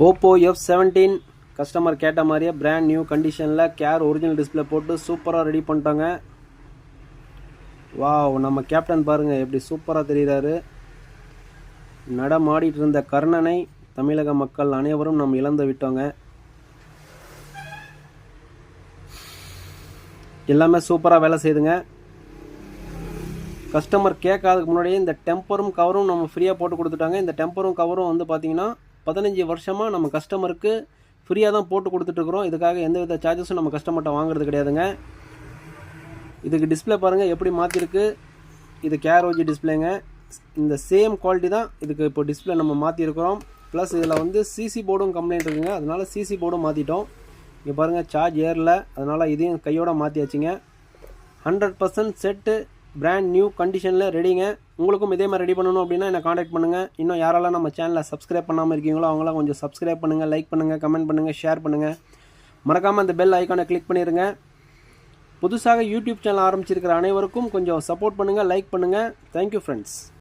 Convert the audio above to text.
Oppo F17 customer கேட்ட மாதிரியே brand new கண்டிஷனில் கேர் ஒரிஜினல் டிஸ்பிளே போட்டு சூப்பராக ரெடி பண்ணிட்டாங்க. வாவ், நம்ம கேப்டன் பாருங்கள் எப்படி சூப்பராக தெரிகிறாரு. நடமாடிட்டு இருந்த கர்ணனை தமிழக மக்கள் அனைவரும் நம்ம இழந்து விட்டோங்க. எல்லாமே சூப்பராக வேலை செய்யுதுங்க. கஸ்டமர் கேட்காததுக்கு முன்னாடியே இந்த டெம்பரும் கவரும் நம்ம ஃப்ரீயாக போட்டு கொடுத்துட்டாங்க. இந்த டெம்பரும் கவரும் வந்து பார்த்திங்கன்னா 15 வருஷமாக நம்ம கஸ்டமருக்கு ஃப்ரீயாக தான் போட்டு கொடுத்துட்ருக்குறோம். இதுக்காக எந்தவித சார்ஜஸும் நம்ம கஸ்டமர்கிட்ட வாங்குறது கிடையாதுங்க. இதுக்கு டிஸ்பிளே பாருங்கள் எப்படி மாற்றிருக்கு. இது கேரோஜி டிஸ்பிளேங்க. இந்த சேம் குவாலிட்டி தான் இதுக்கு இப்போ டிஸ்பிளே நம்ம மாற்றிருக்கிறோம். ப்ளஸ் இதில் வந்து சிசி போர்டும் கம்ப்ளைண்ட் இருக்குங்க. அதனால் சிசி போர்டும் மாற்றிட்டோம். இங்கே பாருங்கள் சார்ஜ் ஏறல, அதனால் இதையும் கையோடு மாற்றியாச்சுங்க. 100% செட்டு பிராண்ட் நியூ கண்டிஷனில் ரெடிங்க. உங்களுக்கும் இதே மாதிரி ரெடி பண்ணணும் அப்படின்னா என்னை காண்டாக்ட் பண்ணுங்கள். இன்னும் யாரெல்லாம் நம்ம சேனலை சப்ஸ்கிரைப் பண்ணாமல் இருக்கீங்களோ அவங்களாம் கொஞ்சம் சப்ஸ்கிரைப் பண்ணுங்கள், லைக் பண்ணுங்கள், கமெண்ட் பண்ணுங்கள், ஷேர் பண்ணுங்கள். மறக்காமல் அந்த பெல் ஐக்கானை கிளிக் பண்ணிடுங்க. புதுசாக யூடியூப் சேனல் ஆரம்பிச்சிருக்கிற அனைவருக்கும் கொஞ்சம் சப்போர்ட் பண்ணுங்கள், லைக் பண்ணுங்கள். Thank you friends.